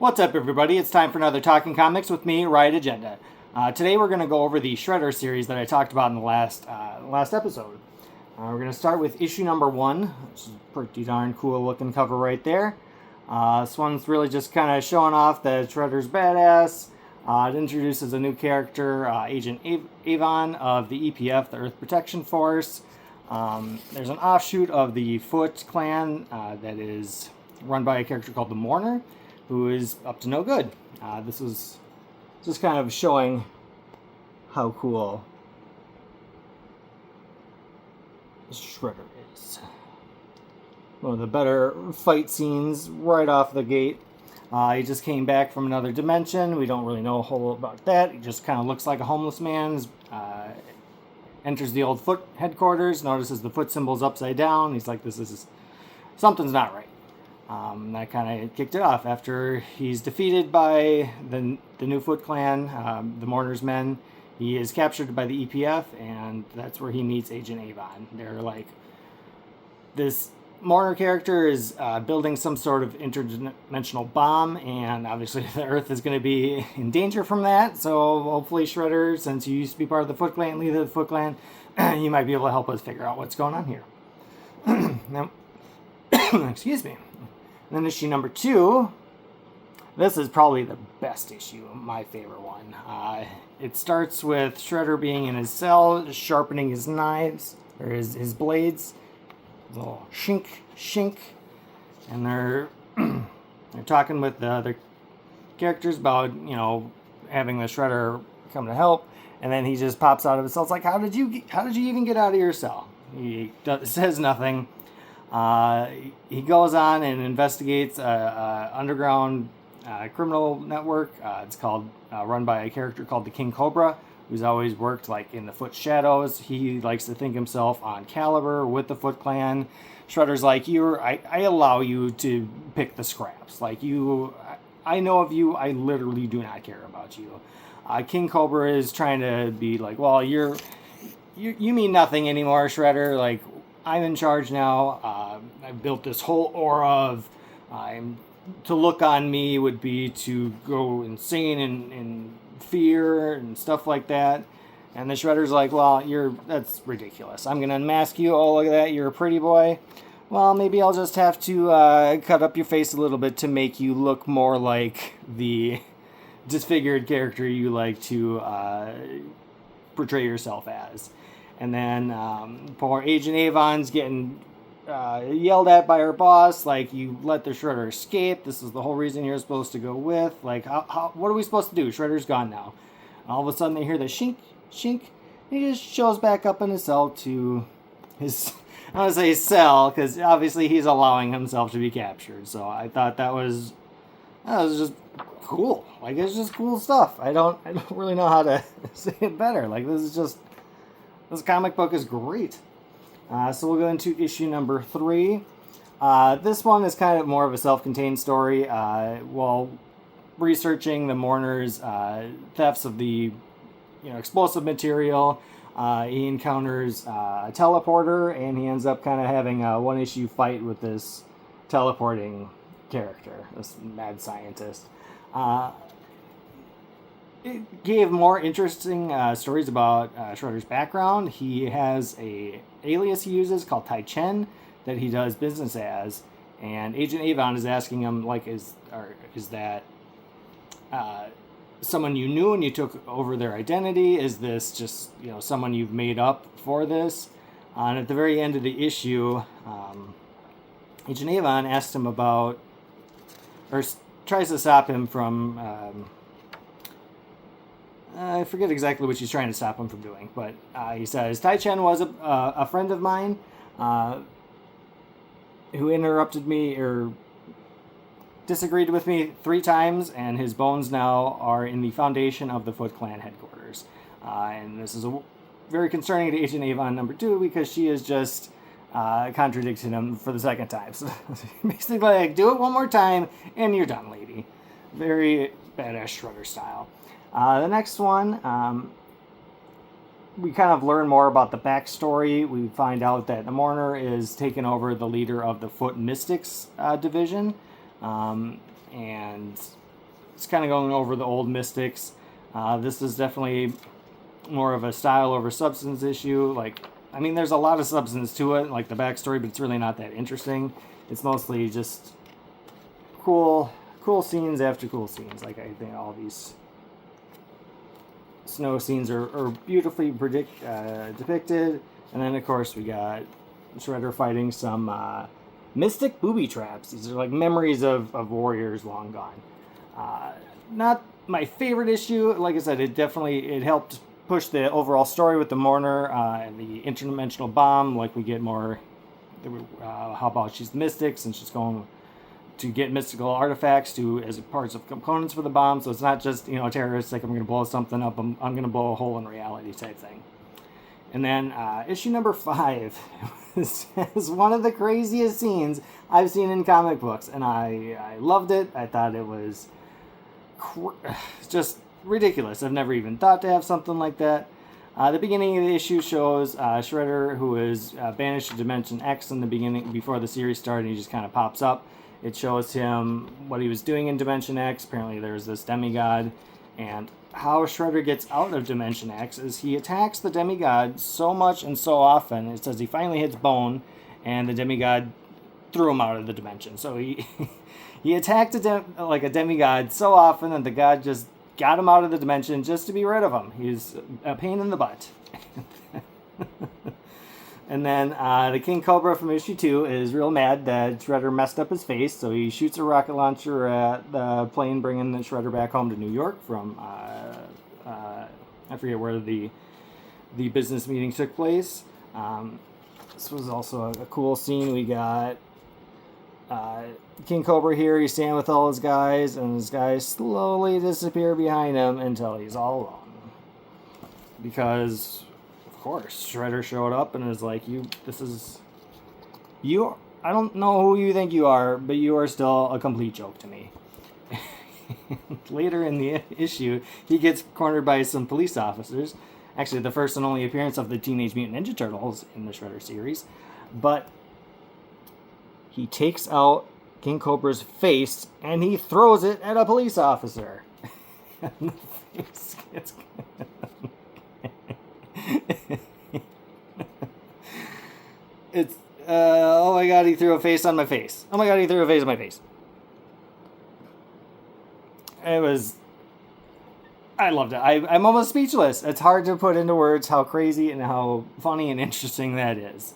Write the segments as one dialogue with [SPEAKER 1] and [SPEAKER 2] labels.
[SPEAKER 1] What's up, everybody? It's time for another Talking Comics with me, Riot Agenda. Today we're going to go over the Shredder series that I talked about in the last episode. We're going to start with issue number 1, which is a pretty darn cool looking cover right there. This one's really just kind of showing off that Shredder's badass. It introduces a new character, Agent Avon of the EPF, the Earth Protection Force. There's an offshoot of the Foot clan that is run by a character called the Mourner, who is up to no good. This was just kind of showing how cool Shredder is. One of the better fight scenes right off the gate. He just came back from another dimension. We don't really know a whole lot about that. He just kind of looks like a homeless man. Enters the old Foot headquarters, notices the Foot symbol's upside down. He's like, something's not right. That kind of kicked it off. After he's defeated by the new Foot clan, the Mourner's men, he is captured by the EPF, and that's where he meets Agent Avon. They're like, this Mourner character is building some sort of interdimensional bomb, and obviously the Earth is going to be in danger from that. So hopefully Shredder, since you used to be part of the Foot clan, leader of the Foot clan, you might be able to help us figure out what's going on here. Now, excuse me. And then issue number 2, this is probably the best issue, my favorite one. It starts with Shredder being in his cell, sharpening his knives, or his blades. A little shink, and they're talking with the other characters about, having the Shredder come to help, and then he just pops out of his cell. It's like, how did you even get out of your cell? He says nothing. He goes on and investigates a underground criminal network. It's called run by a character called the King Cobra, who's always worked like in the Foot shadows. He likes to think himself on caliber with the Foot clan. Shredder's like, I allow you to pick the scraps. Like, I know of you. I literally do not care about you. King Cobra is trying to be like, well, you mean nothing anymore, Shredder. Like, I'm in charge now. I've built this whole aura of to look on me would be to go insane and fear and stuff like that. And the Shredder's like, well, that's ridiculous. I'm going to unmask you. Oh, look at that. You're a pretty boy. Well, maybe I'll just have to cut up your face a little bit to make you look more like the disfigured character you like to portray yourself as. And then poor Agent Avon's getting yelled at by her boss, like, you let the Shredder escape. This is the whole reason you're supposed to go with. Like, what are we supposed to do? Shredder's gone now. And all of a sudden they hear the shink. He just shows back up in his cell to his, I want to say cell, because obviously he's allowing himself to be captured. So I thought that was just cool. Like, it's just cool stuff. I don't really know how to say it better. Like, this comic book is great. So we'll go into issue number 3. This one is kind of more of a self-contained story. While researching the Mourner's thefts of the explosive material, he encounters a teleporter, and he ends up kind of having a one-issue fight with this teleporting character, this mad scientist. It gave more interesting stories about Shredder's background. He has a alias he uses called Tai Chen that he does business as, and Agent Avon is asking him, like, is that someone you knew and you took over their identity? Is this just someone you've made up for this? And at the very end of the issue, Agent Avon asks him about, or tries to stop him from. I forget exactly what she's trying to stop him from doing, but he says, Tai Chen was a friend of mine who interrupted me or disagreed with me 3 times, and his bones now are in the foundation of the Foot Clan headquarters. And this is very concerning to Agent Avon number 2, because she is just contradicting him for the 2nd time. So basically, like, do it one more time, and you're done, lady. Very badass Shredder style. The next one, we kind of learn more about the backstory. We find out that the Mourner is taking over the leader of the Foot Mystics division. And it's kind of going over the old Mystics. This is definitely more of a style over substance issue. Like, I mean, there's a lot of substance to it, like the backstory, but it's really not that interesting. It's mostly just cool scenes after cool scenes. Like, I think all these snow scenes are beautifully depicted. And then, of course, we got Shredder fighting some mystic booby traps. These are like memories of warriors long gone. Not my favorite issue. Like I said, it helped push the overall story with the Mourner and the interdimensional bomb. Like, we get more, how about she's Mystics and she's going to get mystical artifacts as parts of components for the bomb. So it's not just, terrorists, like, I'm going to blow something up, I'm going to blow a hole in reality type thing. And then issue number 5 is one of the craziest scenes I've seen in comic books, and I loved it. I thought it was just ridiculous. I've never even thought to have something like that. The beginning of the issue shows Shredder, who is banished to Dimension X in the beginning, before the series started. He just kind of pops up. It shows him what he was doing in Dimension X. Apparently there's this demigod, and how Shredder gets out of Dimension X is he attacks the demigod so much and so often. It says he finally hits Bone, and the demigod threw him out of the dimension. So he he attacked a demigod so often that the god just got him out of the dimension just to be rid of him. He's a pain in the butt. And then the King Cobra from issue 2 is real mad that Shredder messed up his face, so he shoots a rocket launcher at the plane bringing the Shredder back home to New York from, I forget where the business meeting took place. This was also a cool scene. We got King Cobra here. He's standing with all his guys, and his guys slowly disappear behind him until he's all alone. Because, of course, Shredder showed up and is like, you, I don't know who you think you are, but you are still a complete joke to me. Later in the issue, he gets cornered by some police officers. Actually, the first and only appearance of the Teenage Mutant Ninja Turtles in the Shredder series. But he takes out King Cobra's face and he throws it at a police officer. And the face gets... It's, oh my god, he threw a face on my face. Oh my god, he threw a face on my face. I loved it. I'm almost speechless. It's hard to put into words how crazy and how funny and interesting that is.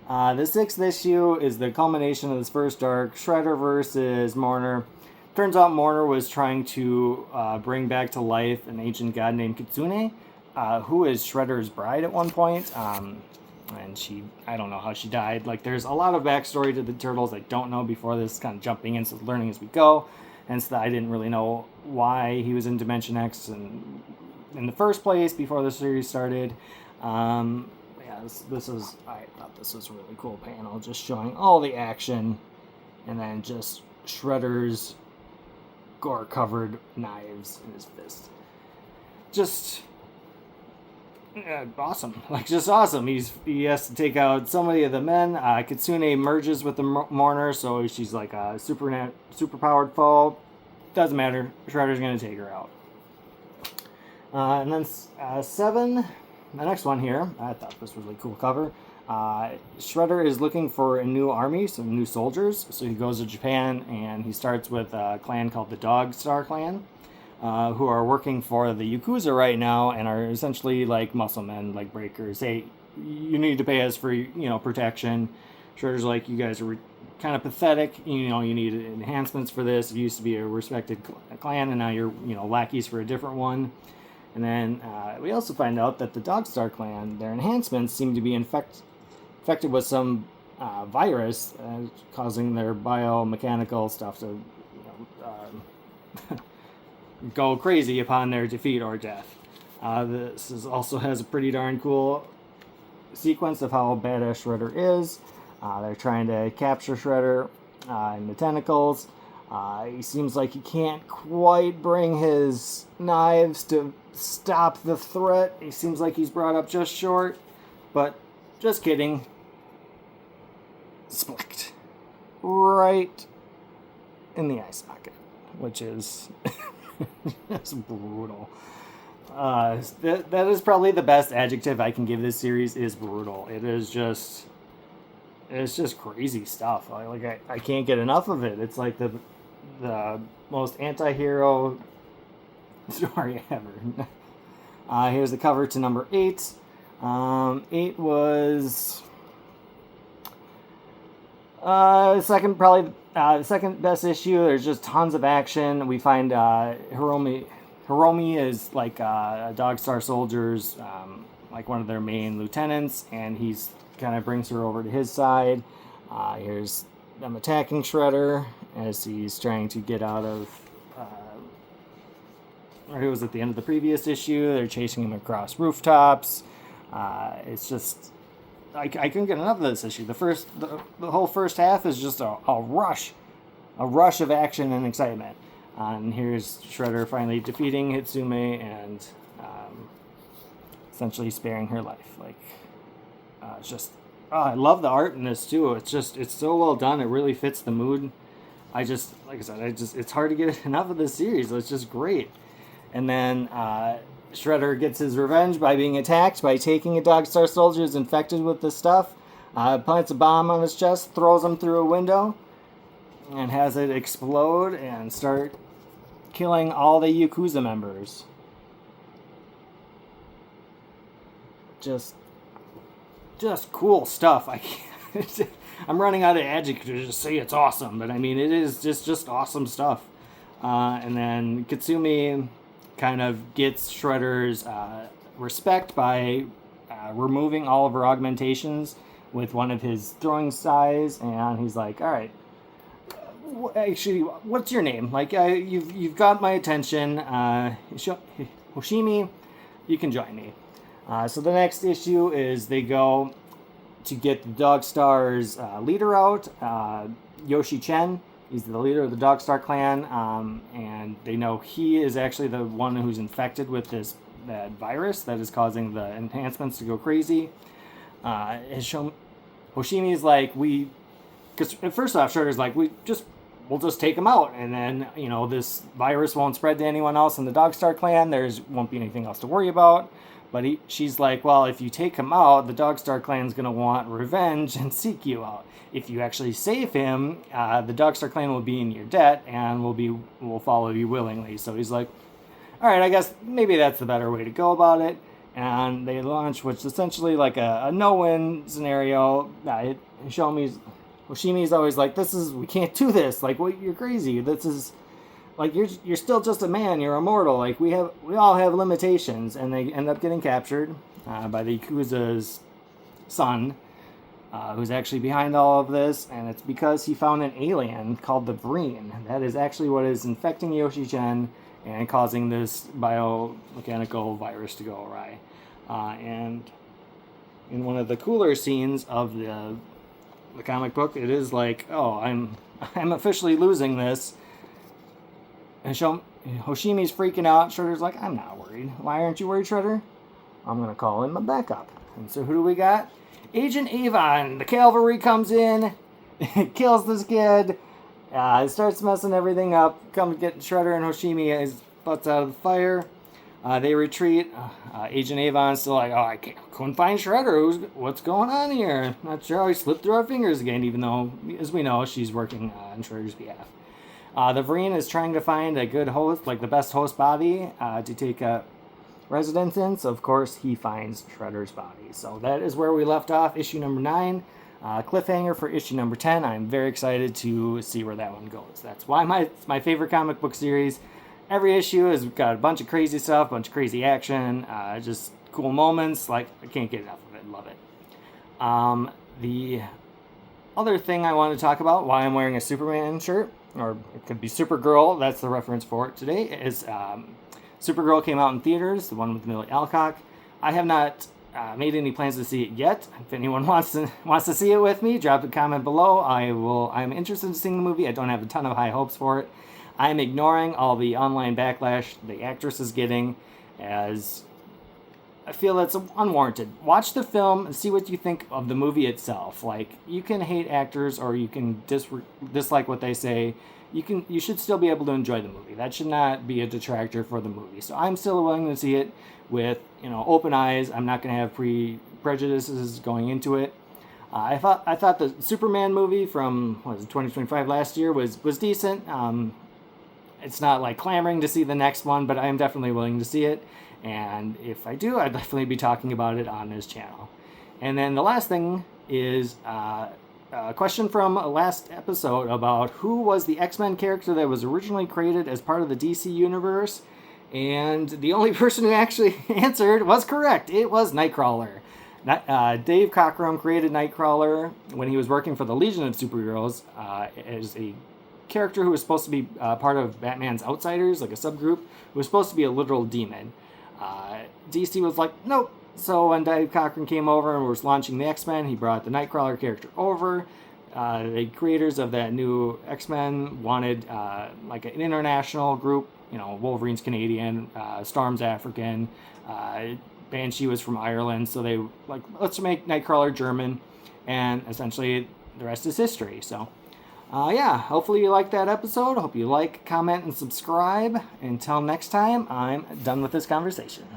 [SPEAKER 1] The 6th issue is the culmination of this first arc, Shredder versus Mourner. Turns out Mourner was trying to bring back to life an ancient god named Kitsune, who is Shredder's bride at one point. And I don't know how she died. Like, there's a lot of backstory to the Turtles I don't know before this, kind of jumping in, so learning as we go. Hence, I didn't really know why he was in Dimension X in the first place before the series started. Yeah, this is, I thought this was a really cool panel, just showing all the action, and then just Shredder's gore-covered knives in his fist. Just awesome. Like, just awesome. He has to take out so many of the men. Kitsune merges with the Mourner, so she's like a super-powered foe. Doesn't matter. Shredder's going to take her out. And then 7, the next one here, I thought this was a really cool cover. Shredder is looking for a new army, some new soldiers. So he goes to Japan, and he starts with a clan called the Dog Star Clan, who are working for the Yakuza right now and are essentially like muscle men, like breakers. Hey, you need to pay us for, protection. Shredder's like, you guys are kind of pathetic. You need enhancements for this. It used to be a respected clan, and now you're, lackeys for a different one. And then we also find out that the Dog Star Clan, their enhancements seem to be infected with some virus, causing their biomechanical stuff to go crazy upon their defeat or death. This also has a pretty darn cool sequence of how badass Shredder is. They're trying to capture Shredder in the tentacles. He seems like he can't quite bring his knives to stop the threat. He seems like he's brought up just short, but just kidding. Splicked. Right in the eye socket, which is It's brutal. That is probably the best adjective I can give this series is brutal. It's just crazy stuff. I can't get enough of it. It's like the most anti-hero story ever. Here's the cover to number 8. 8 was the second best issue. There's just tons of action. We find Hiromi is like a Dog Star Soldier's like one of their main lieutenants, and he's kind of brings her over to his side. Here's them attacking Shredder as he's trying to get out of. Or it was at the end of the previous issue. They're chasing him across rooftops. It's just I couldn't get enough of this issue. The whole first half is just a rush of action and excitement. And here's Shredder finally defeating Hitsume and essentially sparing her life. It's just I love the art in this too. It's so well done. It really fits the mood. It's hard to get enough of this series. It's just great. And then Shredder gets his revenge by being attacked by taking a Dog Star Soldier who's infected with this stuff, plants a bomb on his chest, throws him through a window, and has it explode and start killing all the Yakuza members. Just cool stuff. I'm running out of adjectives to just say it's awesome, but I mean it is just awesome stuff. And then Katsumi kind of gets Shredder's respect by removing all of her augmentations with one of his throwing size, and he's like, all right, actually, what's your name? Like, you've got my attention. Hoshimi, you can join me. So the next issue is they go to get the Dog Star's leader out, Yoshi Chen. He's the leader of the Dog Star clan, and they know he is actually the one who's infected with that virus that is causing the enhancements to go crazy. Hoshimi's like, because first off, Shredder's like, we'll just take him out, and then this virus won't spread to anyone else in the Dog Star clan. Won't be anything else to worry about. But she's like, well, if you take him out, the Dog Star clan's gonna want revenge and seek you out. If you actually save him, the Dog Star clan will be in your debt and will follow you willingly. So he's like, all right, I guess maybe that's the better way to go about it. And they launch, which is essentially like a no-win scenario. Hoshimi's always like, we can't do this. Like, well, you're crazy. This is like you're still just a man. You're immortal. Like we all have limitations, and they end up getting captured by the Yakuza's son, who's actually behind all of this, and it's because he found an alien called the Breen. That is actually what is infecting Yoshi-Chen and causing this biomechanical virus to go awry. And in one of the cooler scenes of the comic book, it is like, oh, I'm officially losing this. And Hoshimi's freaking out. Shredder's like, I'm not worried. Why aren't you worried, Shredder? I'm going to call in my backup. And so who do we got? Agent Avon. The cavalry comes in, kills this kid, starts messing everything up, comes get Shredder and Hoshimi his butts out of the fire. They retreat. Agent Avon's still like, oh, couldn't find Shredder. What's going on here? Not sure how he slipped through our fingers again, even though, as we know, she's working on Shredder's behalf. The Vereen is trying to find a good host, like the best host body, to take residence in. So, of course, he finds Shredder's body. So that is where we left off, issue number 9. Cliffhanger for issue number 10. I'm very excited to see where that one goes. That's why it's my favorite comic book series. Every issue has got a bunch of crazy stuff, a bunch of crazy action, just cool moments. Like, I can't get enough of it. Love it. The other thing I want to talk about, why I'm wearing a Superman shirt, or it could be Supergirl, that's the reference for it today, is Supergirl came out in theaters, the one with Millie Alcock. I have not made any plans to see it yet. If anyone wants to see it with me, drop a comment below. I'm interested in seeing the movie. I don't have a ton of high hopes for it. I'm ignoring all the online backlash the actress is getting, as I feel that's unwarranted. Watch the film and see what you think of the movie itself. Like, you can hate actors or you can dislike what they say you should still be able to enjoy the movie. That should not be a detractor for the movie. So I'm still willing to see it with, open eyes. I'm not going to have prejudices going into it. I thought the Superman movie from 2025 last year was decent. It's not like clamoring to see the next one, but I am definitely willing to see it. And if I do, I'd definitely be talking about it on this channel. And then the last thing is a question from a last episode about who was the X-Men character that was originally created as part of the DC universe. And the only person who actually answered was correct. It was Nightcrawler. Dave Cockrum created Nightcrawler when he was working for the Legion of Superheroes as a character who was supposed to be part of Batman's Outsiders, like a subgroup, who was supposed to be a literal demon. DC was like, nope. So when Dave Cockrum came over and was launching the X-Men, he brought the Nightcrawler character over. The creators of that new X-Men wanted like an international group. Wolverine's Canadian, Storm's African, Banshee was from Ireland, so they let's make Nightcrawler German, and essentially the rest is history. So hopefully you liked that episode. I hope you like, comment, and subscribe. Until next time, I'm done with this conversation.